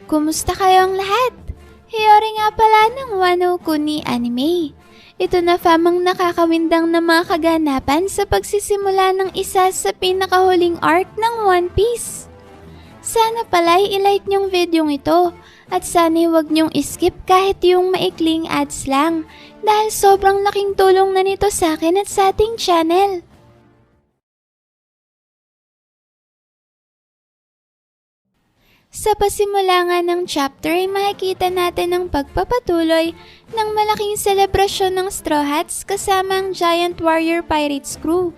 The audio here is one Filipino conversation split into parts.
Kumusta kayong lahat? Hiyori nga pala ng Wano Kuni Anime. Ito na famang nakakawindang na mga kaganapan sa pagsisimula ng isa sa pinakahuling arc ng One Piece. Sana pala'y ilike nyong videong ito at sana huwag nyong skip kahit yung maikling ads lang dahil sobrang laking tulong na nito sa akin at sa ating channel. Sa pasimula nga ng chapter ay makikita natin ang pagpapatuloy ng malaking selebrasyon ng Straw Hats kasama ang Giant Warrior Pirates crew.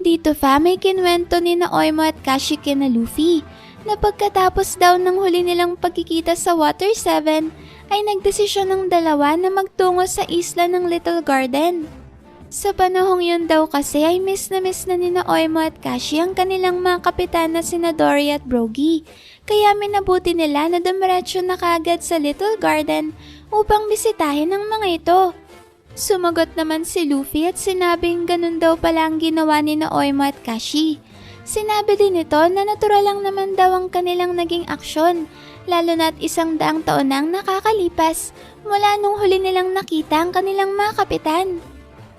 Dito may kinwento ni na Oimo at Kashi kina Luffy na pagkatapos daw ng huli nilang pagkikita sa Water 7 ay nagdesisyon ng dalawa na magtungo sa isla ng Little Garden. Sa panahong yun daw kasi ay miss na ni na Oimo at Kashi ang kanilang mga kapitan na sina Dory at Brogy. Kaya minabuti nila na dumiretso na kaagad sa Little Garden upang bisitahin ang mga ito. Sumagot naman si Luffy at sinabing ganun daw pala ang ginawa ni na Oimo at Kashi. Sinabi din ito na natural lang naman daw ang kanilang naging aksyon, lalo na't 100 taon nang nakakalipas mula nung huli nilang nakita ang kanilang mga kapitan.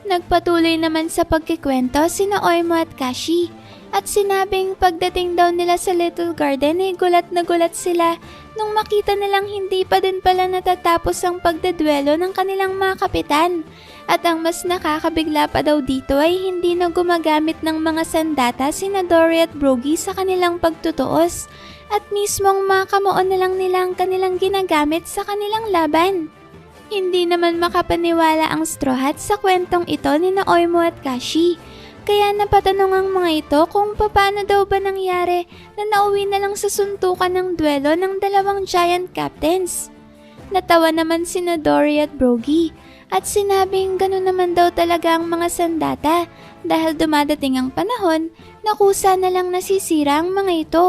Nagpatuloy naman sa pagkikwento sina Oimo at Kashi at sinabing pagdating daw nila sa Little Garden ay gulat na gulat sila nung makita nilang hindi pa din pala natatapos ang pagdedwelo ng kanilang mga kapitan. At ang mas nakakabigla pa daw dito ay hindi na gumagamit ng mga sandata sina Dory at Brogy sa kanilang pagtutuos at mismong mga kamuon na lang nila ang kanilang ginagamit sa kanilang laban. Hindi naman makapaniwala ang Straw Hats sa kwentong ito ni na Oimo at Kashi. Kaya napatanong ang mga ito kung paano daw ba nangyari na nauwi na lang sa suntukan ng duelo ng dalawang giant captains. Natawa naman sina Dory at Brogy at sinabing gano'n naman daw talaga ang mga sandata dahil dumadating ang panahon na kusa na lang nasisira ang mga ito.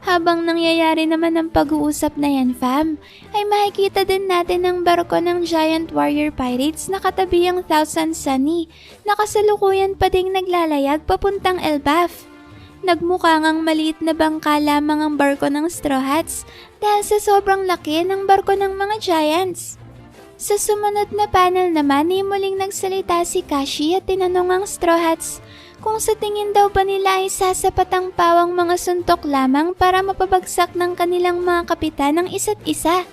Habang nangyayari naman ang pag-uusap na yan fam, ay makikita din natin ang barko ng Giant Warrior Pirates na katabi ang Thousand Sunny na kasalukuyan pa ding naglalayag papuntang Elbaf. Nagmukha ngang maliit na bangka lamang ang barko ng Straw Hats dahil sa sobrang laki ng barko ng mga Giants. Sa sumunod na panel naman ay muling nagsalita si Kashi at tinanong ang Straw Hats kung sa tingin daw ba nila ay sasapat ang pawang mga suntok lamang para mapabagsak ng kanilang mga kapitan ng isa't isa.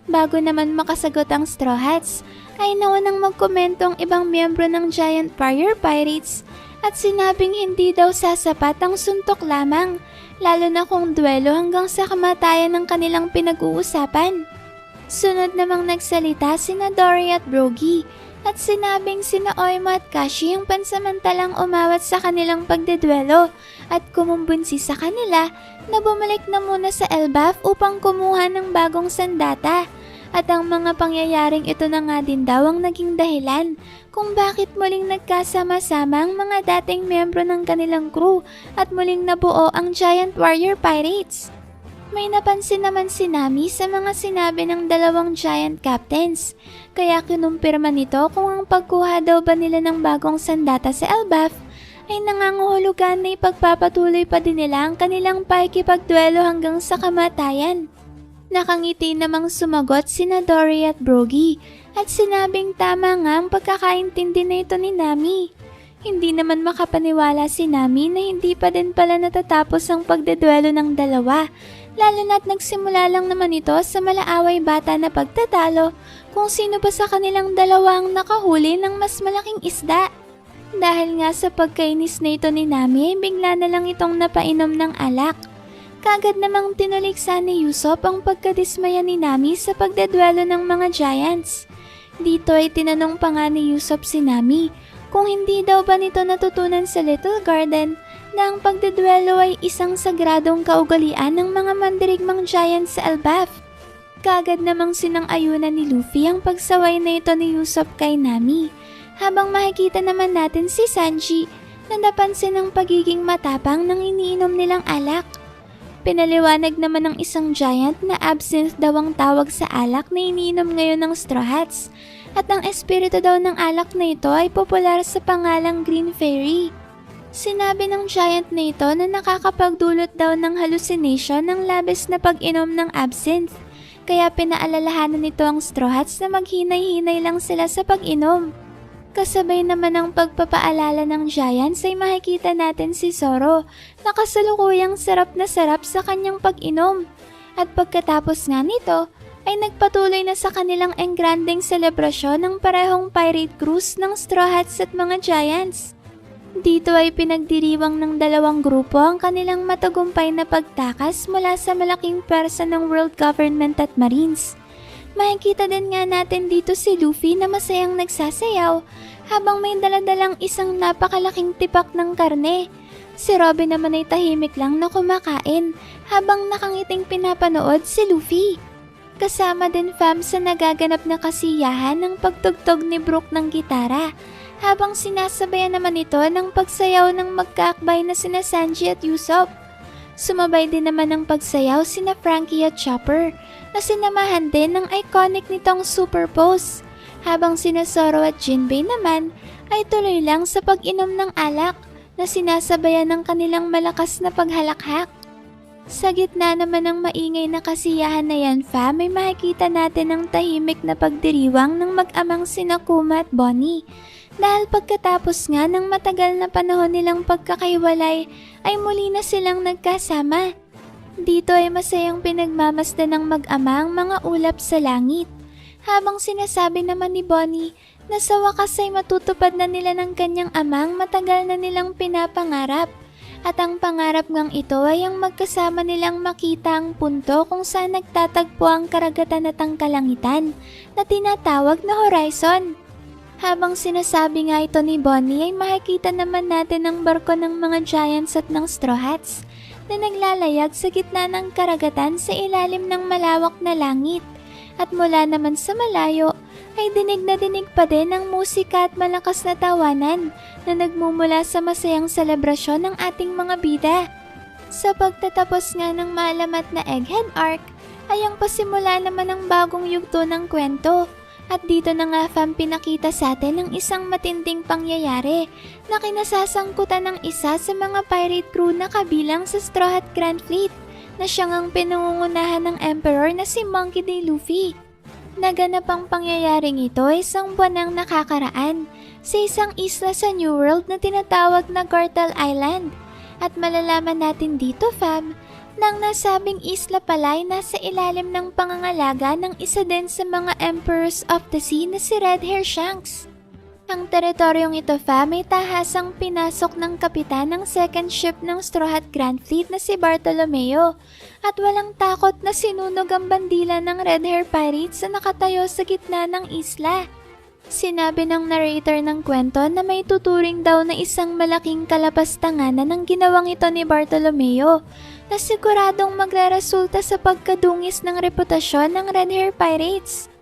Bago naman makasagot ang Straw Hats, ay naunang magkomento ang ibang miyembro ng Giant Warrior Pirates at sinabing hindi daw sasapat ang suntok lamang, lalo na kung duelo hanggang sa kamatayan ng kanilang pinag-uusapan. Sunod namang nagsalita sina Dory at Brogy at sinabing sina Oimo at Kashi ang pansamantalang umawat sa kanilang pagdedwelo at kumumbunsi sa kanila na bumalik na muna sa Elbaf upang kumuha ng bagong sandata. At ang mga pangyayaring ito na nga din daw ang naging dahilan kung bakit muling nagkasama-sama ang mga dating miyembro ng kanilang crew at muling nabuo ang Giant Warrior Pirates. May napansin naman si Nami sa mga sinabi ng dalawang giant captains, kaya kinumpirma nito kung ang pagkuha daw ba nila ng bagong sandata sa Elbaf ay nangangahulugan na ipagpapatuloy pa din nila ang kanilang pakikipagduelo hanggang sa kamatayan. Nakangiti namang sumagot sina Dory at Brogy at sinabing tama nga ang pagkakaintindi na ito ni Nami. Hindi naman makapaniwala si Nami na hindi pa din pala natatapos ang pagdeduelo ng dalawa, lalo na't nagsimula lang naman ito sa malaaway bata na pagtatalo kung sino ba sa kanilang dalawa ang nakahuli ng mas malaking isda. Dahil nga sa pagkainis na ito ni Nami ay bigla na lang itong napainom ng alak. Kagad namang tinuliksa ni Usopp ang pagkadismaya ni Nami sa pagdeduelo ng mga giants. Dito ay tinanong pa nga ni Usopp si Nami kung hindi daw ba nito natutunan sa Little Garden na ang pagdeduelo ay isang sagradong kaugalian ng mga mandirigmang giants sa Elbaf. Kagad namang sinang-ayunan ni Luffy ang pagsaway na ito ni Usopp kay Nami, habang makikita naman natin si Sanji na napansin ang pagiging matapang ng iniinom nilang alak. Pinaliwanag naman ng isang giant na absinthe daw ang tawag sa alak na iniinom ngayon ng Straw Hats at ang espiritu daw ng alak na ito ay popular sa pangalang Green Fairy. Sinabi ng giant na ito na nakakapagdulot daw ng hallucination ng labis na pag-inom ng absinthe. Kaya pinaalalahanan nito ang Straw Hats na maghinay-hinay lang sila sa pag-inom. Kasabay naman ng pagpapaalala ng Giants ay makikita natin si Zoro na kasalukuyang sarap na sarap sa kanyang pag-inom. At pagkatapos nga nito ay nagpatuloy na sa kanilang engranding selebrasyon ng parehong pirate cruise ng Straw Hats at mga Giants. Dito ay pinagdiriwang ng dalawang grupo ang kanilang matagumpay na pagtakas mula sa malaking pwersa ng world government at marines. Makikita din nga natin dito si Luffy na masayang nagsasayaw habang may daladalang isang napakalaking tipak ng karne. Si Robin naman ay tahimik lang na kumakain habang nakangiting pinapanood si Luffy. Kasama din fam sa nagaganap na kasiyahan ng pagtugtog ni Brook ng gitara habang sinasabayan naman ito ng pagsayaw ng magkaakbay na sina Sanji at Usopp. Sumabay din naman ng pagsayaw sina Frankie at Chopper na sinamahan din ng iconic nitong super pose, habang sina Zoro at Jinbei naman ay tuloy lang sa pag-inom ng alak na sinasabayan ng kanilang malakas na paghalakhak. Sa gitna naman ng maingay na kasiyahan na yan fam, may makikita natin ang tahimik na pagdiriwang ng mag-amang sina Kuma at Bonnie. Dahil pagkatapos nga ng matagal na panahon nilang pagkakaiwalay ay muli na silang nagkasama. Dito ay masayang pinagmamasdan ng mag-ama ang mga ulap sa langit. Habang sinasabi naman ni Bonnie na sa wakas ay matutupad na nila ng kanyang amang matagal na nilang pinapangarap. At ang pangarap ngang ito ay ang magkasama nilang makita ang punto kung saan nagtatagpo ang karagatan at ang kalangitan na tinatawag na horizon. Habang sinasabi nga ito ni Bonnie ay makikita naman natin ang barko ng mga Giants at ng Straw Hats na naglalayag sa gitna ng karagatan sa ilalim ng malawak na langit. At mula naman sa malayo ay dinig na dinig pa din ang musika at malakas na tawanan na nagmumula sa masayang selebrasyon ng ating mga bida. Sa pagtatapos nga ng malamat na Egghead Arc ay ang pasimula naman ng bagong yugto ng kwento. At dito na nga fam pinakita sa atin ang isang matinding pangyayari na kinasasangkutan ng isa sa mga pirate crew na kabilang sa Straw Hat Grand Fleet na siyang ang pinangungunahan ng Emperor na si Monkey D. Luffy. Naganap ang pangyayaring ito isang buwan nang nakakaraan sa isang isla sa New World na tinatawag na Gartal Island. At malalaman natin dito fam nang nasabing isla pala ay nasa ilalim ng pangangalaga ng isa din sa mga Emperors of the Sea na si Red Hair Shanks. Ang teritoryong ito fam ay tahasang pinasok ng kapitan ng second ship ng Straw Hat Grand Fleet na si Bartolomeo at walang takot na sinunog ang bandila ng Red Hair Pirates na nakatayo sa gitna ng isla. Sinabi ng narrator ng kwento na may tuturing daw na isang malaking kalapastanganan ng ginawang ito ni Bartolomeo na siguradong magreresulta sa pagkadungis ng reputasyon ng Red Hair Pirates.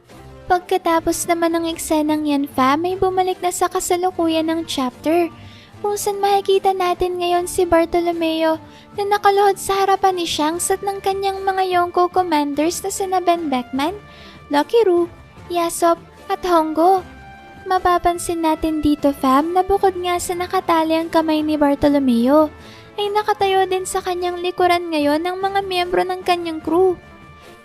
Pagkatapos naman ng eksenang yan fam, may bumalik na sa kasalukuyan ng chapter kung saan makikita natin ngayon si Bartolomeo na nakaluhod sa harapan ni Shanks at ng kanyang mga Yonko commanders na sina Ben Beckman, Lucky Roo, Yasop at Hongo. Mapapansin natin dito fam na bukod nga sa nakatali ang kamay ni Bartolomeo, ay nakatayo din sa kanyang likuran ngayon ng mga miyembro ng kanyang crew.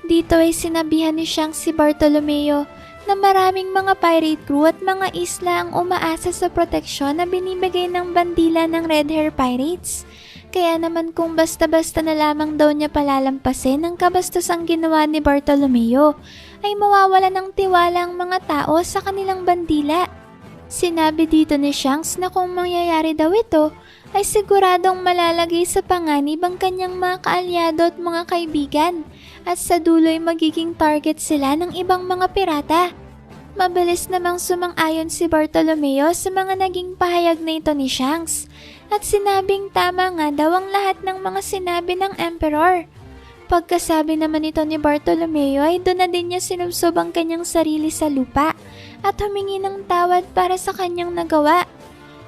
Dito ay sinabihan ni Shanks si Bartolomeo na maraming mga pirate crew at mga isla ang umaasa sa proteksyon na binibigay ng bandila ng Red Hair Pirates. Kaya naman kung basta-basta na lamang daw niya palalampasin ang kabastosang ginawa ni Bartolomeo, ay mawawala ng tiwala ang mga tao sa kanilang bandila. Sinabi dito ni Shanks na kung mangyayari daw ito, ay siguradong malalagay sa panganib ang kanyang mga kaalyado at mga kaibigan at sa dulo'y magiging target sila ng ibang mga pirata. Mabilis namang sumang-ayon si Bartolomeo sa mga naging pahayag na ito ni Shanks at sinabing tama nga daw ang lahat ng mga sinabi ng Emperor. Pagkasabi naman ito ni Bartolomeo ay doon na din niya sinubsob ang kanyang sarili sa lupa at humingi ng tawad para sa kanyang nagawa.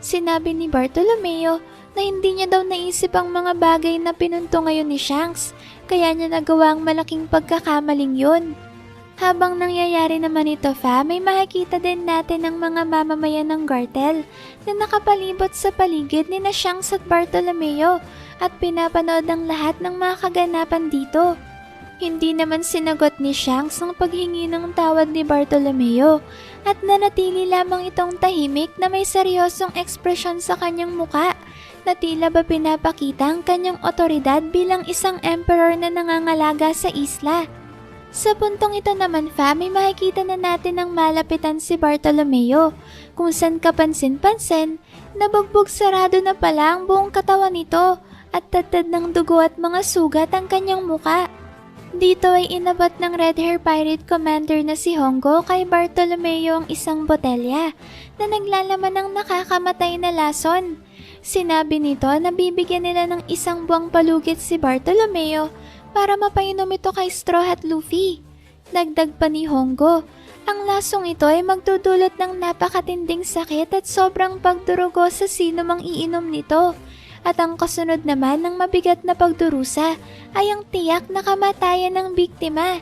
Sinabi ni Bartolomeo na hindi niya daw naisip ang mga bagay na pinunto ngayon ni Shanks, kaya niya nagawa ang malaking pagkakamaling yun. Habang nangyayari naman ito may makikita din natin ang mga mamamayan ng Gartel na nakapalibot sa paligid ni Shanks at Bartolomeo at pinapanood ang lahat ng mga kaganapan dito. Hindi naman sinagot ni Shanks ang paghingi ng tawad ni Bartolomeo at nanatili lamang itong tahimik na may seryosong ekspresyon sa kanyang muka na tila ba pinapakita ang kanyang otoridad bilang isang emperor na nangangalaga sa isla. Sa puntong ito naman may makikita na natin ang malapitan si Bartolomeo kung saan kapansin-pansin nabugbog sarado na pala ang buong katawan nito at tatad ng dugo at mga sugat ang kanyang muka. Dito ay inabot ng Red Hair Pirate Commander na si Hongo kay Bartolomeo ang isang botelya na naglalaman ng nakakamatay na lason. Sinabi nito na bibigyan nila ng isang buwang palugit si Bartolomeo para mapainom ito kay Straw Hat Luffy. Dagdag pa ni Hongo, ang lasong ito ay magdudulot ng napakatinding sakit at sobrang pagdurugo sa sino mang iinom nito. At ang kasunod naman ng mabigat na pagdurusa ay ang tiyak na kamatayan ng biktima.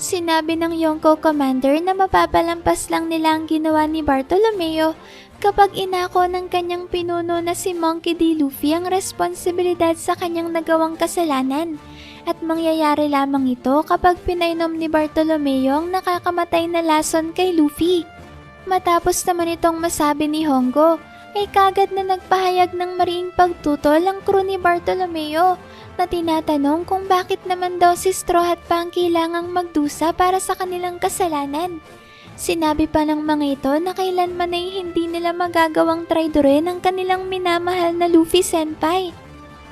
Sinabi ng Yonko Commander na mapapalampas lang nila ang ginawa ni Bartolomeo kapag inako ng kanyang pinuno na si Monkey D. Luffy ang responsibilidad sa kanyang nagawang kasalanan. At mangyayari lamang ito kapag pinainom ni Bartolomeo ang nakakamatay na lason kay Luffy. Matapos naman itong masabi ni Hongo, ay kagad na nagpahayag ng mariing pagtutol ang crew ni Bartolomeo na tinatanong kung bakit naman daw si Straw Hat pa ang kailangang magdusa para sa kanilang kasalanan. Sinabi pa ng mga ito na kailanman ay hindi nila magagawang traidorin ang kanilang minamahal na Luffy Senpai.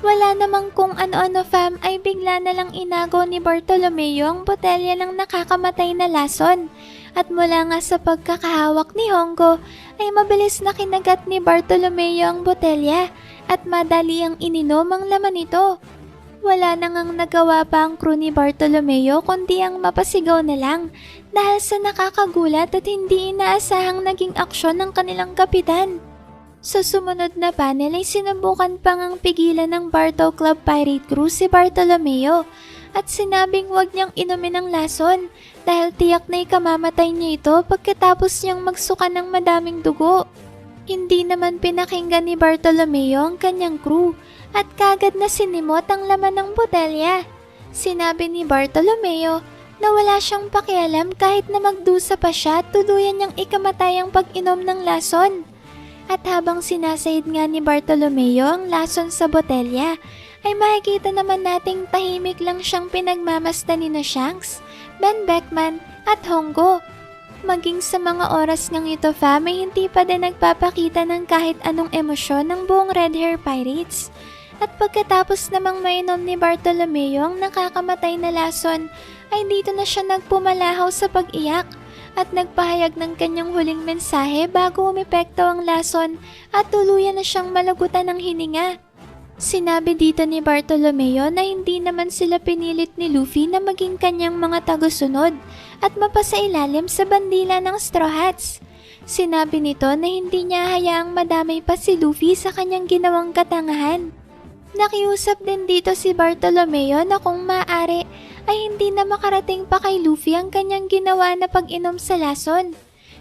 Wala namang kung ano-ano ay bigla na lang inago ni Bartolomeo ang botelya ng nakakamatay na lason. At mula nga sa pagkakahawak ni Hongo ay mabilis na kinagat ni Bartolomeo ang botelya at madali ang ininom ang laman nito. Wala na ngang nagawa pa ang crew ni Bartolomeo kundi ang mapasigaw na lang dahil sa nakakagulat at hindi inaasahang naging aksyon ng kanilang kapitan. Sa sumunod na panel ay sinubukan pang ang pigilan ng Barto Club Pirate Crew si Bartolomeo at sinabing huwag niyang inumin ang lason dahil tiyak na ikamamatay niya ito pagkatapos niyang magsuka ng madaming dugo. Hindi naman pinakinggan ni Bartolomeo ang kanyang crew at kagad na sinimot ang laman ng botelya. Sinabi ni Bartolomeo na wala siyang pakialam kahit na magdusa pa siya at tuluyan niyang ikamatay ang pag-inom ng lason. At habang sinasayid nga ni Bartolomeo ang lason sa botelya, ay makikita naman nating tahimik lang siyang pinagmamasdan ni Shanks, Ben Beckman at Hongo. Maging sa mga oras ngang ito may hindi pa din nagpapakita ng kahit anong emosyon ng buong Red Hair Pirates. At pagkatapos namang mainom ni Bartolomeo ang nakakamatay na lason, ay dito na siya nagpumalahaw sa pag-iyak at nagpahayag ng kanyang huling mensahe bago umepekto ang lason at tuluyan na siyang malagutan ng hininga. Sinabi dito ni Bartolomeo na hindi naman sila pinilit ni Luffy na maging kanyang mga tagusunod at mapasailalim sa bandila ng Straw Hats. Sinabi nito na hindi niya hayaang madamay pa si Luffy sa kanyang ginawang katangahan. Nakiusap din dito si Bartolomeo na kung maaari ay hindi na makarating pa kay Luffy ang kanyang ginawa na pag-inom sa lason.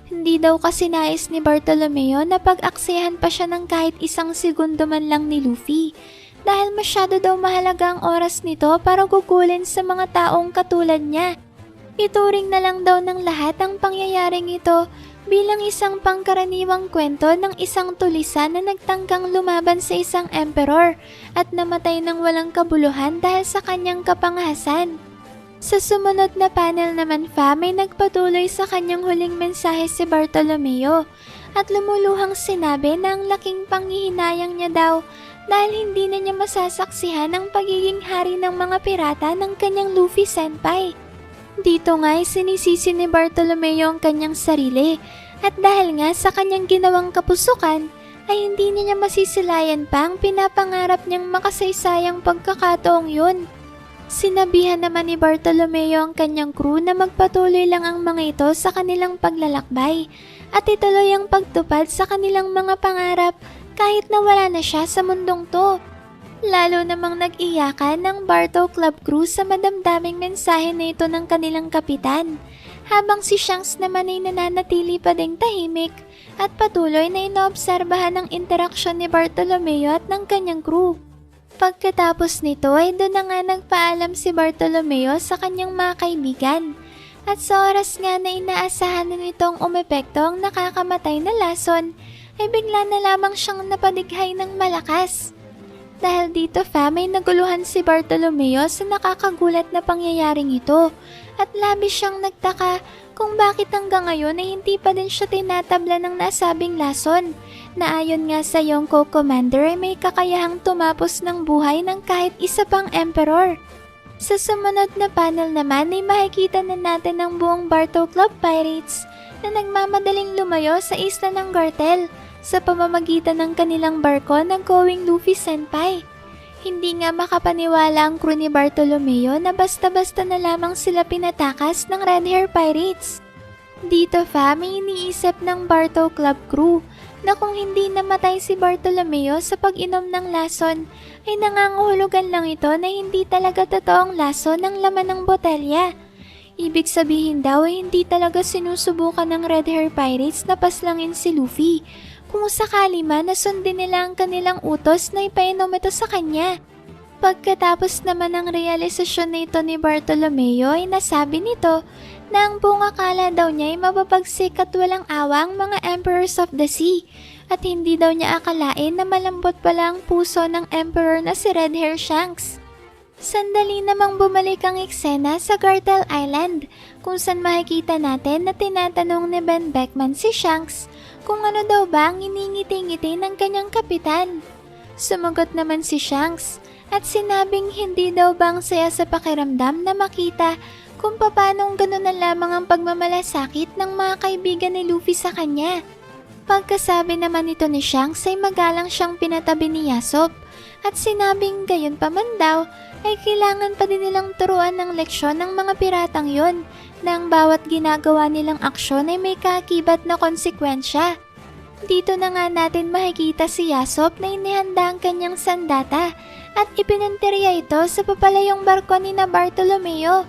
Hindi daw kasi nais ni Bartolomeo na pag-aksihan pa siya ng kahit isang segundo man lang ni Luffy dahil masyado daw mahalaga ang oras nito para gugulin sa mga taong katulad niya. Ituring na lang daw ng lahat ang pangyayaring ito bilang isang pangkaraniwang kwento ng isang tulisan na nagtangkang lumaban sa isang emperor at namatay ng walang kabuluhan dahil sa kanyang kapangahasan. Sa sumunod na panel naman may nagpatuloy sa kanyang huling mensahe si Bartolomeo at lumuluhang sinabi na ang laking panghihinayang niya daw dahil hindi na niya masasaksihan ang pagiging hari ng mga pirata ng kanyang Luffy Senpai. Dito nga ay sinisisi ni Bartolomeo ang kanyang sarili at dahil nga sa kanyang ginawang kapusukan ay hindi niya masisilayan pa ang pinapangarap niyang makasaysayang pagkakataong yun. Sinabihan naman ni Bartolomeo ang kanyang crew na magpatuloy lang ang mga ito sa kanilang paglalakbay at ituloy ang pagtupad sa kanilang mga pangarap kahit na wala na siya sa mundong to. Lalo namang nag-iyakan ng Barto Club crew sa madamdaming mensahe na ito ng kanilang kapitan. habang si Shanks naman ay nananatili pa ding tahimik at patuloy na inoobserbahan ang interaksyon ni Bartolomeo at ng kanyang crew. Pagkatapos nito ay doon na nga nagpaalam si Bartolomeo sa kanyang mga kaibigan. At sa oras nga na inaasahan na nitong umepekto ang nakakamatay na lason, ay bigla na lamang siyang napadighay ng malakas. Dahil dito may naguluhan si Bartolomeo sa nakakagulat na pangyayaring ito at labis siyang nagtaka kung bakit hanggang ngayon ay hindi pa din siya tinatabla ng nasabing lason na ayon nga sa Yonko Commander ay may kakayahang tumapos ng buhay ng kahit isa pang emperor. Sa sumunod na panel naman ay makikita na natin ang buong Barto Club Pirates na nagmamadaling lumayo sa isla ng Gartel sa pamamagitan ng kanilang barko na Going Luffy Senpai. Hindi nga makapaniwala ang crew ni Bartolomeo na basta-basta na lamang sila pinatakas ng Red Hair Pirates. Dito may iniisip ng Barto Club crew na kung hindi namatay si Bartolomeo sa pag-inom ng lason, ay nangangahulugan lang ito na hindi talaga totoong lason ng laman ng botelya. Ibig sabihin daw ay hindi talaga sinusubukan ng Red Hair Pirates na paslangin si Luffy, kung sakali man na sundin nila ang kanilang utos na ipainom ito sa kanya. Pagkatapos naman ng realisasyon na ito ni Bartolomeo ay nasabi nito na ang buong akala daw niya ay mababagsik at walang awa ang mga Emperors of the Sea at hindi daw niya akalain na malambot pala ang puso ng Emperor na si Red Hair Shanks. Sandali namang bumalik ang eksena sa Gartel Island kung saan makikita natin na tinatanong ni Ben Beckman si Shanks kung ano daw ba ang iningiti-ngiti ng kanyang kapitan. Sumagot naman si Shanks at sinabing hindi daw bang saya sa pakiramdam na makita kung paanong gano'n na lamang ang pagmamalasakit ng mga kaibigan ni Luffy sa kanya. Pagkasabi naman ito ni Shanks ay magalang siyang pinatabi ni Yasop at sinabing gayon pa man daw ay kailangan pa din nilang turuan ng leksyon ng mga piratang yon na ang bawat ginagawa nilang aksyon ay may kaakibat na konsekwensya. Dito na nga natin makikita si Yasop na inihanda ang kanyang sandata at ipinunteriya ito sa papalayong barko ni na Bartolomeo.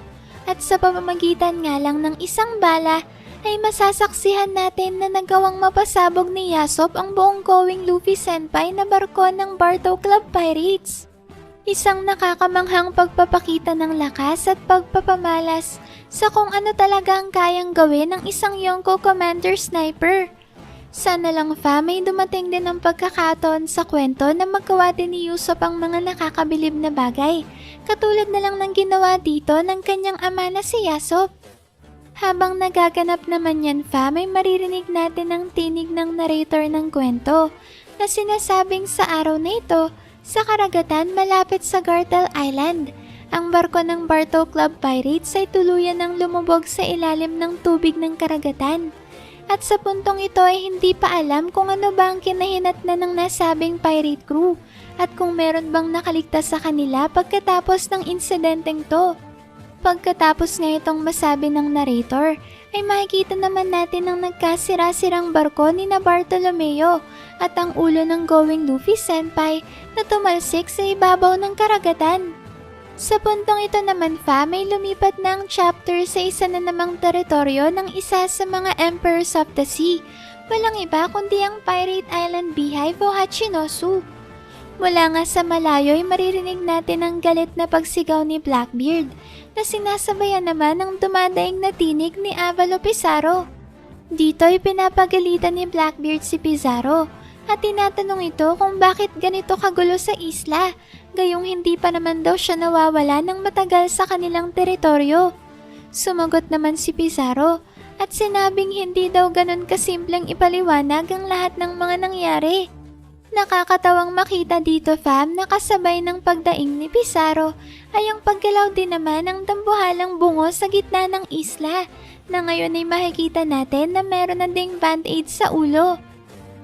At sa pamamagitan nga lang ng isang bala ay masasaksihan natin na nagawang mapasabog ni Yasop ang buong Going Luffy Senpai na barko ng Barto Club Pirates. Isang nakakamanghang pagpapakita ng lakas at pagpapamalas sa kung ano talaga ang kayang gawin ng isang Yonko Commander Sniper. Sana lang may dumating din ang pagkakataon sa kwento na magawa din ni Usopp ang mga nakakabilib na bagay, katulad na lang ng ginawa dito ng kanyang ama na si Yasop. Habang nagaganap naman yan may maririnig natin ang tinig ng narrator ng kwento na sinasabing sa araw na ito, sa karagatan malapit sa Gartel Island, ang barko ng Barto Club Pirates ay tuluyan ng lumubog sa ilalim ng tubig ng karagatan. At sa puntong ito ay hindi pa alam kung ano ba ang kinahinatnan ng nasabing pirate crew at kung meron bang nakaligtas sa kanila pagkatapos ng insidenteng to. Pagkatapos nga itong masabi ng narrator, ay makikita naman natin ang nagkasira-sirang barko ni na Bartolomeo at ang ulo ng Going Luffy Senpai na tumalsik sa ibabaw ng karagatan. Sa puntong ito naman may lumipat na ang chapter sa isa na namang teritoryo ng isa sa mga Emperors of the Sea. Walang iba kundi ang Pirate Island Beehive o Hachinosu. Mula nga sa malayo ay maririnig natin ang galit na pagsigaw ni Blackbeard na sinasabayan naman ng dumadaing na tinig ni Avalo Pizarro. Dito ay pinapagalitan ni Blackbeard si Pizarro at tinatanong ito kung bakit ganito kagulo sa isla, gayong hindi pa naman daw siya nawawala ng matagal sa kanilang teritoryo. Sumagot naman si Pizarro at sinabing hindi daw ganun kasimpleng ipaliwanag ang lahat ng mga nangyari. Nakakatawang makita dito na kasabay ng pagdaing ni Pizarro ay ang paggalaw din naman ng dambuhalang bungo sa gitna ng isla na ngayon ay makikita natin na meron na ding band-aid sa ulo.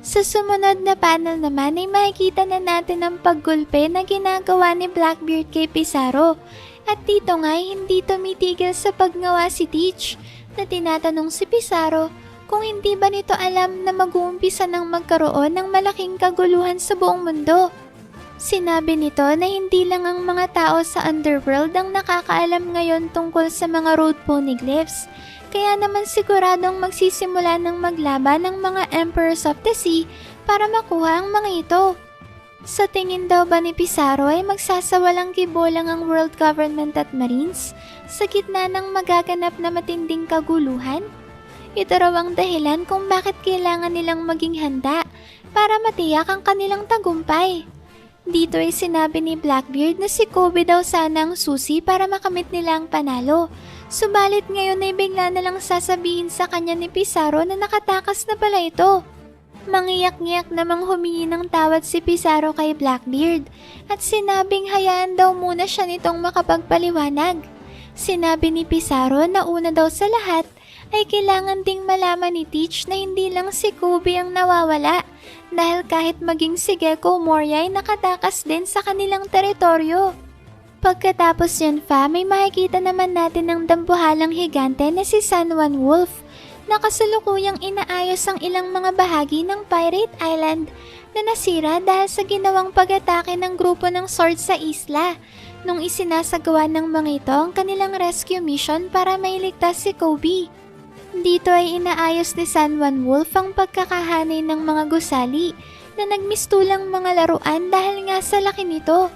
Sa sumunod na panel naman ay makikita na natin ang paggulpe na ginagawa ni Blackbeard kay Pizarro at dito nga ay hindi tumitigil sa pagngawa si Teach na tinatanong si Pizarro kung hindi ba nito alam na mag-uumpisa ng magkaroon ng malaking kaguluhan sa buong mundo. Sinabi nito na hindi lang ang mga tao sa underworld ang nakakaalam ngayon tungkol sa mga road poneglyphs, Kaya naman siguradong magsisimula ng maglaban ng mga Emperors of the Sea para makuha ang mga ito. Sa tingin daw ba ni Pizarro ay magsasawalang gibolang ang world government at marines sa gitna ng magaganap na matinding kaguluhan? Ito raw ang dahilan kung bakit kailangan nilang maging handa para matiyak ang kanilang tagumpay. Dito ay sinabi ni Blackbeard na si Kobe daw sana ang susi para makamit nila ang panalo. Subalit ngayon ay bigla na lang sasabihin sa kanya ni Pizarro na nakatakas na pala ito. Mangiyak-ngiyak namang humingi ng tawad si Pizarro kay Blackbeard at sinabing hayaan daw muna siya nitong makapagpaliwanag. Sinabi ni Pizarro na una daw sa lahat ay kailangan ding malaman ni Teach na hindi lang si Kobe ang nawawala dahil kahit maging si Gecko Moria ay nakatakas din sa kanilang teritoryo. Pagkatapos yun may makikita naman natin ang dambuhalang higante na si San Juan Wolf na kasalukuyang inaayos ang ilang mga bahagi ng Pirate Island na nasira dahil sa ginawang pag-atake ng grupo ng Sword sa isla nung isinasagawa ng mga ito ang kanilang rescue mission para mailigtas si Kobe. Dito ay inaayos ni San Juan Wolf ang pagkakahanay ng mga gusali na nagmistulang mga laruan dahil nga sa laki nito.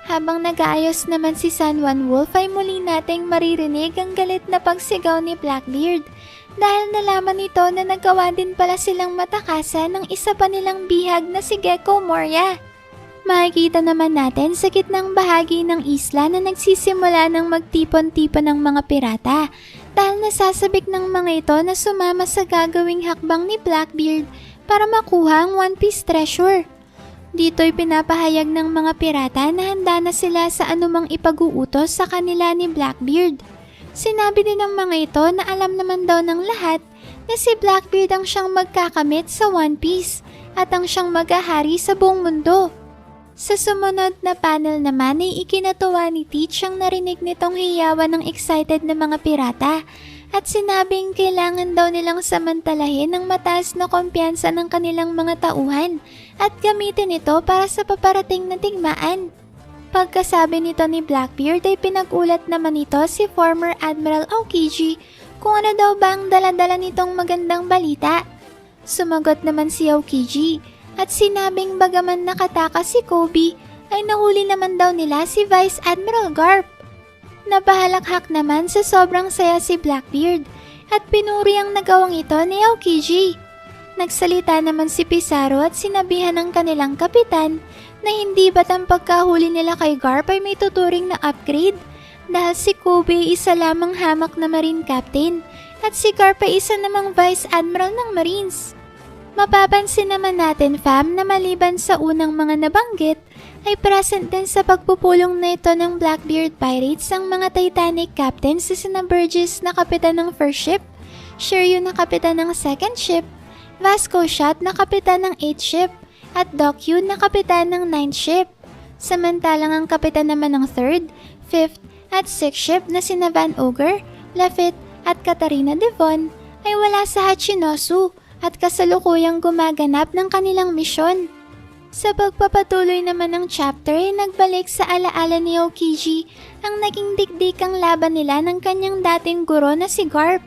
Habang nag-aayos naman si San Juan Wolf ay muli nating maririnig ang galit na pagsigaw ni Blackbeard dahil nalaman nito na nagawa din pala silang matakasan ng isa pa nilang bihag na si Gecko Moria. Makikita naman natin sa gitnang bahagi ng isla na nagsisimula ng magtipon-tipon ng mga pirata dahil nasasabik ng mga ito na sumama sa gagawing hakbang ni Blackbeard para makuha ang One Piece treasure. Dito'y pinapahayag ng mga pirata na handa na sila sa anumang ipag-uutos sa kanila ni Blackbeard. Sinabi din ng mga ito na alam naman daw ng lahat na si Blackbeard ang siyang magkakamit sa One Piece at ang siyang maghahari sa buong mundo. Sa sumunod na panel naman ay ikinatuwa ni Teach ang narinig nitong hiyawan ng excited na mga pirata at sinabing kailangan daw nilang samantalahin ang mataas na kumpiyansa ng kanilang mga tauhan at gamitin ito para sa paparating na digmaan. Pagkasabi nito ni Blackbeard ay pinag-ulat naman nito si former Admiral Aokiji kung ano daw ba ang dala-dala nitong magandang balita. Sumagot naman si Aokiji at sinabing bagaman nakatakas si Kobe ay nahuli naman daw nila si Vice Admiral Garp. Napahalakhak naman sa sobrang saya si Blackbeard at pinuri ang nagawang ito ni Aokiji. Nagsalita naman si Pizarro at sinabihan ng kanilang kapitan na hindi ba't ang pagkahuli nila kay Garp ay may tuturing na upgrade dahil si Kobe isa lamang hamak na Marine Captain at si Garp ay isa namang Vice Admiral ng Marines. Mapapansin naman natin na maliban sa unang mga nabanggit ay present din sa pagpupulong na ito ng Blackbeard Pirates ang mga Titanic Captains si Sina Burgess na kapitan ng first ship, Shiryu na kapitan ng second ship, Vasco Shot na kapitan ng 8th ship, at Dokyu na kapitan ng 9th ship. Samantalang ang kapitan naman ng 3rd, 5th, at 6th ship na sina Van Ogre, Lafitte, at Katarina Devon ay wala sa Hachinosu at kasalukuyang gumaganap ng kanilang misyon. Sa pagpapatuloy naman ng chapter ay nagbalik sa alaala ni Aokiji ang naging dikdikang laban nila ng kanyang dating guro na si Garp.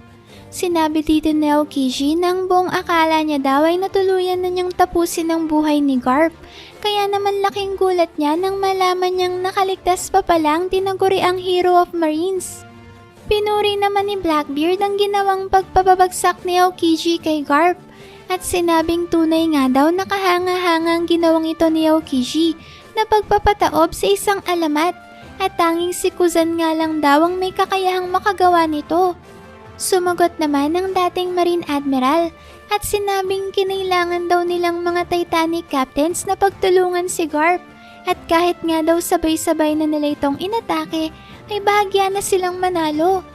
Sinabi dito ni Aokiji na ang buong akala niya daw ay natuluyan na niyang tapusin ang buhay ni Garp. Kaya naman laking gulat niya nang malaman niyang nakaligtas pa palang tinaguri ang Hero of Marines. Pinuri naman ni Blackbeard ang ginawang pagpapabagsak ni Aokiji kay Garp at sinabing tunay nga daw nakahanga-hanga ang ginawang ito ni Aokiji na pagpapataob sa isang alamat at tanging si Kuzan nga lang daw ang may kakayahang makagawa nito. Sumagot naman ang dating Marine Admiral at sinabing kinailangan daw nilang mga Titanic Captains na pagtulungan si Garp at kahit nga daw sabay-sabay na nila itong inatake ay bahagya na silang manalo.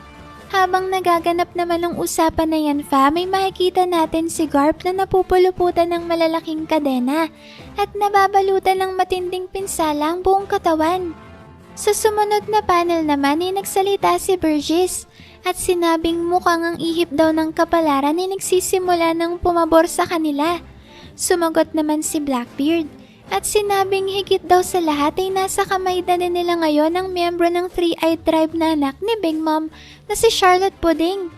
Habang nagaganap naman ang usapan na yan may makikita natin si Garp na napupuluputan ng malalaking kadena at nababalutan ng matinding pinsala ang buong katawan. Sa sumunod na panel naman ay nagsalita si Burgess at sinabing mukhang ang ihip daw ng kapalaran ay nagsisimula ng pumabor sa kanila. Sumagot naman si Blackbeard at sinabing higit daw sa lahat ay nasa kamay na nila ngayon ang miyembro ng Three-Eyed Tribe na anak ni Big Mom na si Charlotte Pudding.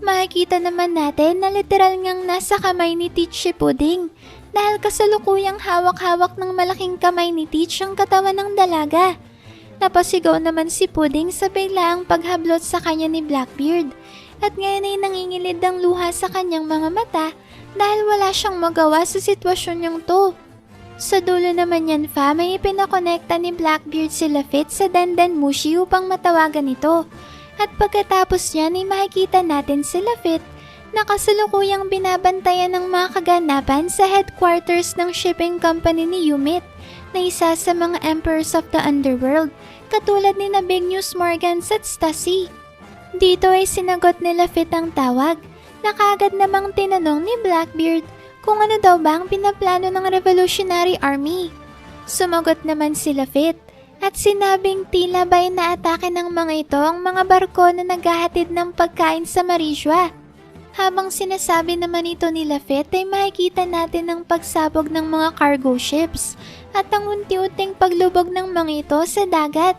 Makikita naman natin na literal ngang nasa kamay ni Teach si Pudding dahil kasalukuyang hawak-hawak ng malaking kamay ni Teach ang katawan ng dalaga. Napasigaw naman si Pudding sa biglaang paghablot sa kanya ni Blackbeard at ngayon ay nangingilid ang luha sa kanyang mga mata dahil wala siyang magawa sa sitwasyon niyang to. Sa dulo naman yan may ipinakonekta ni Blackbeard si Lafitte sa Dandan Mushi upang matawagan ito. At pagkatapos niyan ay makikita natin si Lafitte na kasalukuyang binabantayan ng mga kaganapan sa headquarters ng shipping company ni Yumit na isa sa mga emperors of the underworld katulad ni Big News Morgans at Stassi. Dito ay sinagot ni Lafitte ang tawag na kaagad namang tinanong ni Blackbeard kung ano daw ba ang pinaplano ng Revolutionary Army. Sumagot naman si Lafitte at sinabing tila ba'y naatake ng mga ito ang mga barko na naghahatid ng pagkain sa Marijua. Habang sinasabi naman ito ni Lafitte ay makikita natin ang pagsabog ng mga cargo ships at ang unti-unting paglubog ng mga ito sa dagat.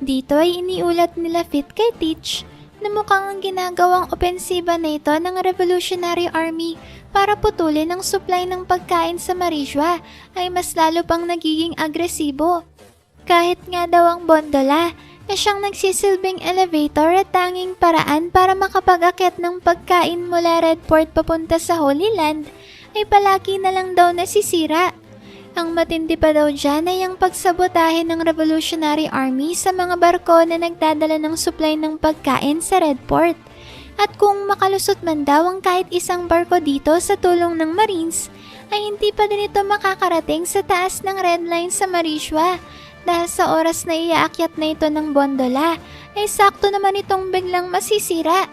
Dito ay iniulat ni Lafitte kay Teach na mukhang ang ginagawang opensiba na ito ng Revolutionary Army para putulin ang supply ng pagkain sa Marijua ay mas lalo pang nagiging agresibo. Kahit nga daw ang bondola na siyang nagsisilbing elevator at tanging paraan para makapag-akyat ng pagkain mula Redport papunta sa Holy Land ay palagi na lang daw nasisira. Ang matindi pa daw dyan ay ang pagsabotahe ng Revolutionary Army sa mga barko na nagdadala ng supply ng pagkain sa Redport. At kung makalusot man daw ang kahit isang barko dito sa tulong ng Marines, ay hindi pa din ito makakarating sa taas ng Red Line sa Marijua. Dahil sa oras na iaakyat na ito ng bondola, ay sakto naman itong biglang masisira.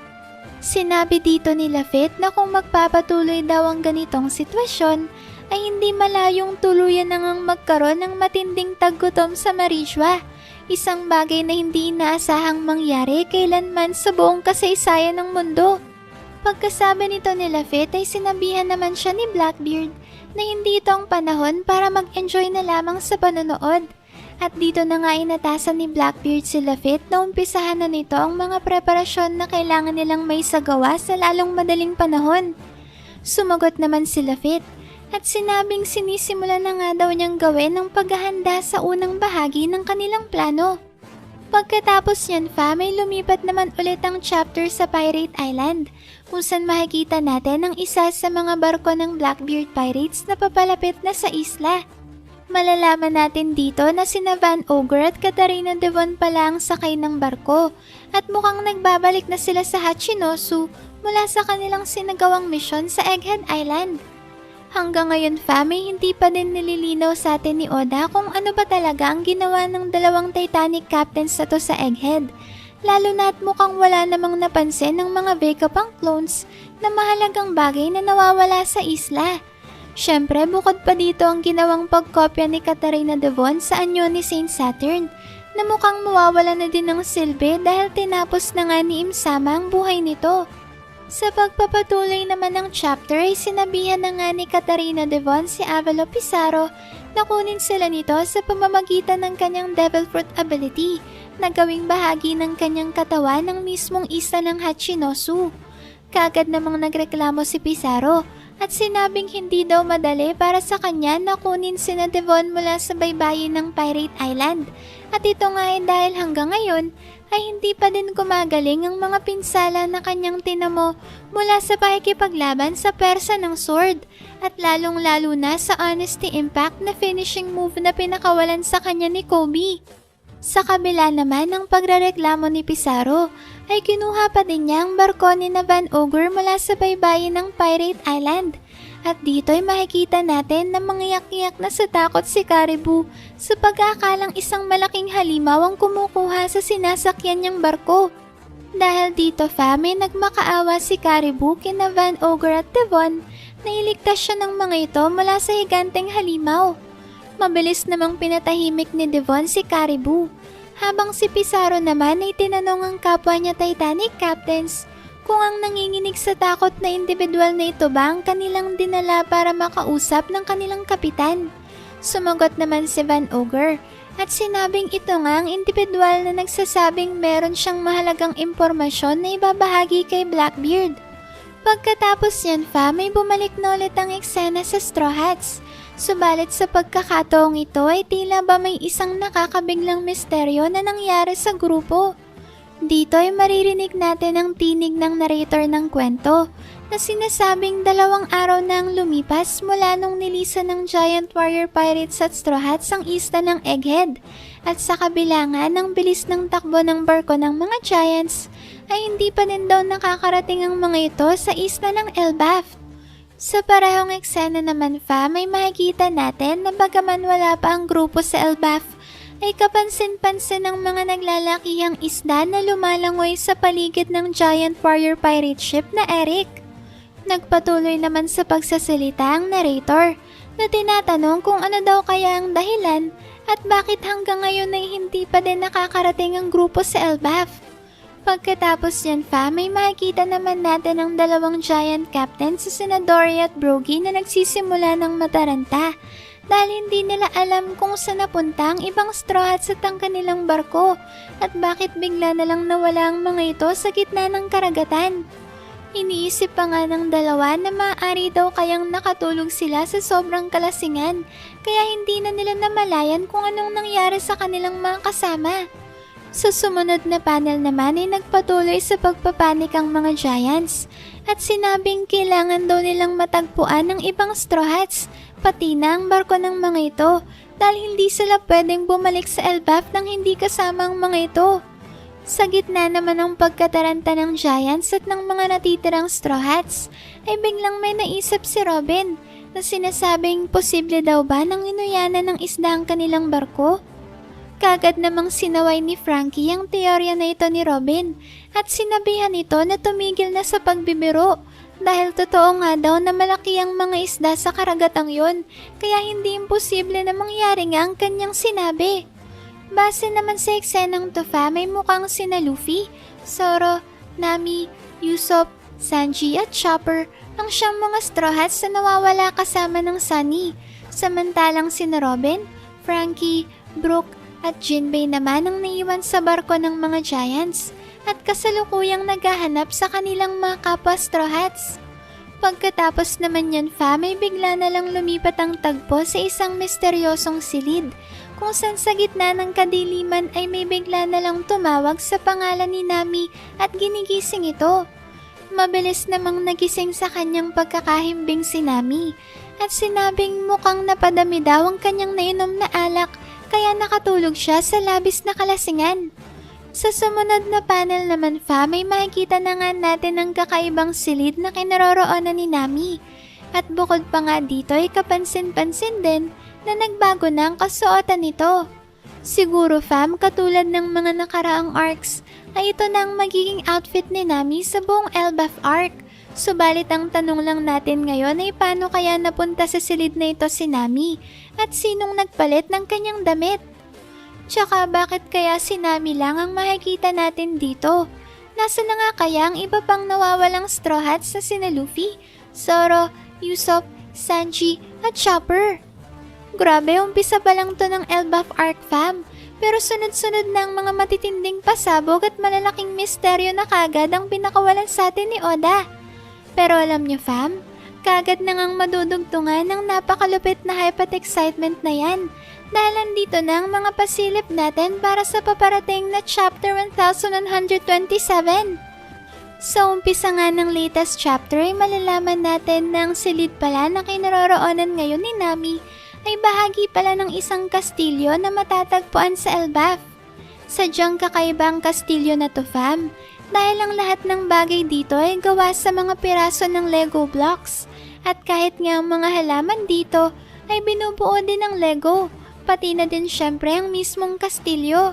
Sinabi dito ni Lafitte na kung magpapatuloy daw ang ganitong sitwasyon, ay hindi malayong tuluyan nang magkaroon ng matinding taggutom sa Marijua. Isang bagay na hindi inaasahang mangyari kailanman sa buong kasaysayan ng mundo. Pagkasabi nito ni Lafitte ay sinabihan naman siya ni Blackbeard na hindi ito ang panahon para mag-enjoy na lamang sa panonood. At dito na nga inatasan ni Blackbeard si Lafitte na umpisahan na nito ang mga preparasyon na kailangan nilang may sagawa sa lalong madaling panahon. Sumagot naman si Lafitte at sinabing sinisimula na nga daw niyang gawin ang paghahanda sa unang bahagi ng kanilang plano. Pagkatapos yan may lumipat naman ulit ang chapter sa Pirate Island kung saan makikita natin ang isa sa mga barko ng Blackbeard Pirates na papalapit na sa isla. Malalaman natin dito na sina Van Ogre at Katarina Devon pala ang sakay ng barko at mukhang nagbabalik na sila sa Hachinosu mula sa kanilang sinagawang misyon sa Egghead Island. Hanggang ngayon hindi pa din nililinaw sa atin ni Oda kung ano ba talaga ang ginawa ng dalawang Titanic captains na to sa Egghead. Lalo na at mukhang wala namang napansin ng mga Vegapunk clones na mahalagang bagay na nawawala sa isla. Siyempre, bukod pa dito ang ginawang pagkopya ni Katarina Devon sa anyo ni Saint Saturn na mukhang mawawala na din ng silbi dahil tinapos na nga ni Imsama ang buhay nito. Sa pagpapatuloy naman ng chapter ay sinabihan na nga ni Katarina Devon si Avalo Pizarro na kunin sila nito sa pamamagitan ng kanyang Devil Fruit ability na gawing bahagi ng kanyang katawan ng mismong isla ng Hachinosu. Kaagad namang nagreklamo si Pizarro at sinabing hindi daw madali para sa kanya na kunin sina Devon mula sa baybayin ng Pirate Island. At ito nga ay dahil hanggang ngayon ay hindi pa din gumagaling ang mga pinsala na kanyang tinamo mula sa pakikipaglaban sa persa ng sword at lalong-lalo na sa Honesty Impact na finishing move na pinakawalan sa kanya ni Kobe. Sa kabila naman ng pagrereklamo ni Pizarro, ay kinuha pa din niya ang barko ni Van Ogre mula sa baybayin ng Pirate Island. At dito ay makikita natin na mangyak-ngyak na sa takot si Caribou sa pag-aakalang isang malaking halimaw ang kumukuha sa sinasakyan niyang barko. Dahil dito may nagmakaawa si Caribou kina Van Ogre at Devon na iligtas siya ng mga ito mula sa higanteng halimaw. Mabilis namang pinatahimik ni Devon si Caribou, habang si Pizarro naman ay tinanong ang kapwa niya Titanic captains kung ang nanginginig sa takot na individual na ito ba ang kanilang dinala para makausap ng kanilang kapitan. Sumagot naman si Van Ogre At sinabing ito nga ang individual na nagsasabing meron siyang mahalagang impormasyon na ibabahagi kay Blackbeard. Pagkatapos yan may bumalik na ulit ang eksena sa Straw Hats. Subalit sa pagkakataong ito ay tila ba may isang nakakabiglang misteryo na nangyari sa grupo. Dito ay maririnig natin ang tinig ng narrator ng kwento na sinasabing 2 araw na ang lumipas mula nung nilisan ng Giant Warrior Pirates at Straw Hats ang isla ng Egghead. At sa kabilangan ng bilis ng takbo ng barko ng mga Giants ay hindi pa din daw nakakarating ang mga ito sa isla ng Elbaf. Sa parehong eksena naman may makikita natin na bagaman wala pa ang grupo sa Elbaf ay kapansin-pansin ng mga naglalakihang isda na lumalangoy sa paligid ng Giant Warrior Pirate Ship na Eric. Nagpatuloy naman sa pagsasalita ang narrator na tinatanong kung ano daw kaya ang dahilan at bakit hanggang ngayon ay hindi pa din nakakarating ang grupo sa Elbaf. Pagkatapos yan may makikita naman natin ang 2 giant captains sa sina Dory at Brogy na nagsisimula ng mataranta dahil hindi nila alam kung saan napunta ang ibang Straw Hats at ang kanilang barko at bakit bigla na lang nawala ang mga ito sa gitna ng karagatan. Iniisip pa nga ng 2 na maaari daw kayang nakatulog sila sa sobrang kalasingan kaya hindi na nila namalayan kung anong nangyari sa kanilang mga kasama. Sa sumunod na panel naman ay nagpatuloy sa pagpapanik ang mga Giants at sinabing kailangan daw nilang matagpuan ng ibang Straw Hats pati na ang barko ng mga ito dahil hindi sila pwedeng bumalik sa Elbaf nang hindi kasama ang mga ito. Sa gitna naman ng pagkataranta ng Giants at ng mga natitirang Straw Hats ay biglang may naisip si Robin na sinasabing posible daw ba nang inuyanan ng isda ang kanilang barko? Kagad namang sinaway ni Frankie ang teorya na ito ni Robin at sinabihan ito na tumigil na sa pagbibiro dahil totoo nga daw na malaki ang mga isda sa karagatang yon kaya hindi imposible na mangyari nga ang kanyang sinabi. Base naman sa eksenang to may mukhang sina Luffy, Zoro, Nami, Usopp, Sanji at Chopper ang siyang mga Straw Hats na nawawala kasama ng Sunny. Samantalang sina Robin, Frankie, Brook at Jinbei naman ang naiwan sa barko ng mga Giants at kasalukuyang naghahanap sa kanilang mga kapwa Straw Hats. Pagkatapos naman yan may bigla na lang lumipat ang tagpo sa isang misteryosong silid kung saan sa gitna ng kadiliman ay may bigla na lang tumawag sa pangalan ni Nami at ginigising ito. Mabilis namang nagising sa kanyang pagkakahimbing si Nami at sinabing mukhang napadami daw ang kanyang nainom na alak kaya nakatulog siya sa labis na kalasingan. Sa sumunod na panel naman may makikita na nga natin ang kakaibang silid na kinaroroonan ni Nami. At bukod pa nga dito ay kapansin-pansin din na nagbago na ang kasuotan nito. Siguro katulad ng mga nakaraang arcs ay ito na ang magiging outfit ni Nami sa buong Elbaf arc. Subalit ang tanong lang natin ngayon ay paano kaya napunta sa silid na ito si Nami at sinong nagpalit ng kanyang damit? Tsaka bakit kaya si Nami lang ang makikita natin dito? Nasaan na nga kaya ang iba pang nawawalang Straw Hats na sina Luffy, Zoro, Usopp, Sanji at Chopper? Grabe, umpisa pa lang to ng Elbaf arc pero sunod-sunod na ang mga matitinding pasabog at malalaking misteryo na kagad ang pinakawalan sa atin ni Oda. Pero alam niyo kagad na ngang madudugtungan ng napakalupit na hype at excitement na yan dahil andito na ang mga pasilip natin para sa paparating na chapter 1127. Sa umpisa nga ng latest chapter ay malalaman natin na ang silid pala na kinaroroonan ngayon ni Nami ay bahagi pala ng isang kastilyo na matatagpuan sa Elbaf. Sadyang kakaiba ang kastilyo na to dahil ang lahat ng bagay dito ay gawa sa mga piraso ng Lego blocks at kahit nga ang mga halaman dito ay binubuo din ng Lego, pati na din syempre ang mismong kastilyo.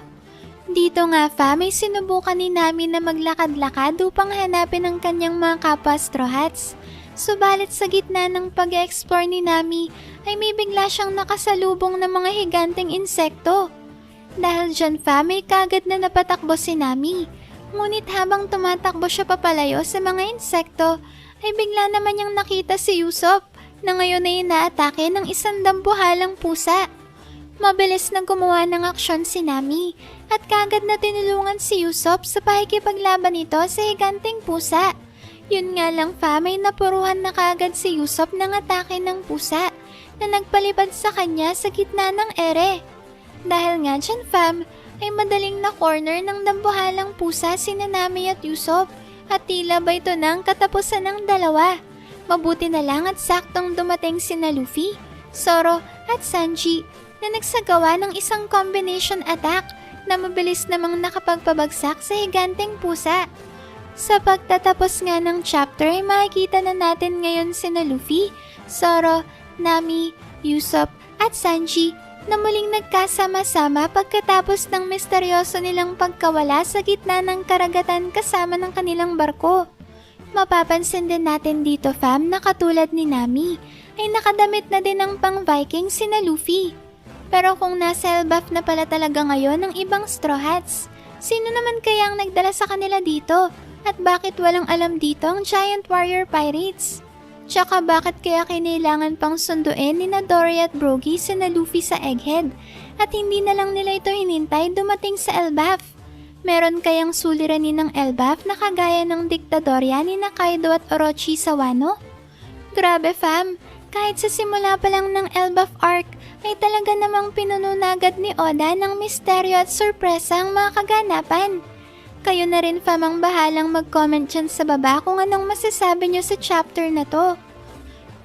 Dito nga may sinubukan ni Nami na maglakad-lakad upang hanapin ang kanyang mga kapwa Straw Hats. Subalit sa gitna ng pag-explore ni Nami ay may bigla siyang nakasalubong ng mga higanteng insekto. Dahil dyan may kagad na napatakbo si Nami. Ngunit habang tumatakbo siya papalayo sa mga insekto ay bigla naman niyang nakita si Usopp na ngayon ay inaatake ng isang dambuhalang pusa. Mabilis na gumawa ng aksyon si Nami at kagad na tinulungan si Usopp sa pakikipaglaban nito sa higanteng pusa. Yun nga lang fam, ay napuruhan na kagad si Usopp ng atake ng pusa na nagpalipad sa kanya sa gitna ng ere. Dahil nga dyan fam, ay madaling na corner ng dambuhalang pusa si Nami at Usopp at tila ba ito ng katapusan ng dalawa. Mabuti na lang at saktong dumating sina Luffy, Zoro at Sanji na nagsagawa ng isang combination attack na mabilis namang nakapagpabagsak sa higanteng pusa. Sa pagtatapos nga ng chapter ay makikita na natin ngayon sina Luffy, Zoro, Nami, Usopp at Sanji na muling nagkasama-sama pagkatapos ng misteryoso nilang pagkawala sa gitna ng karagatan kasama ng kanilang barko. Mapapansin din natin dito fam na katulad ni Nami ay nakadamit na din ng pang-Viking sina Luffy. Pero kung nasa Elbaf na pala talaga ngayon ng ibang Straw Hats, sino naman kaya ang nagdala sa kanila dito? At bakit walang alam dito ang Giant Warrior Pirates? Tsaka bakit kaya kinailangan pang sunduin ni Dory at Brogy sina Luffy sa Egghead at hindi na lang nila ito hinintay dumating sa Elbaf? Meron kayang suliranin ng Elbaf na kagaya ng diktadorya ni Kaido at Orochi sa Wano? Grabe fam, kahit sa simula pa lang ng Elbaf arc ay talaga namang pinununagad ni Oda ng misteryo at sorpresa ang mga kaganapan. Kayo na rin fam ang bahalang mag-comment dyan sa baba kung anong masasabi nyo sa chapter na to.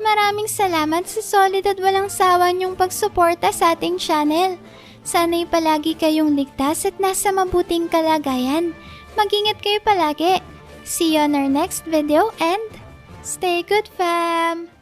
Maraming salamat sa solid at walang sawa niyong pagsuporta sa ating channel. Sana'y palagi kayong ligtas at nasa mabuting kalagayan. Mag-ingat kayo palagi. See you on our next video and stay good fam!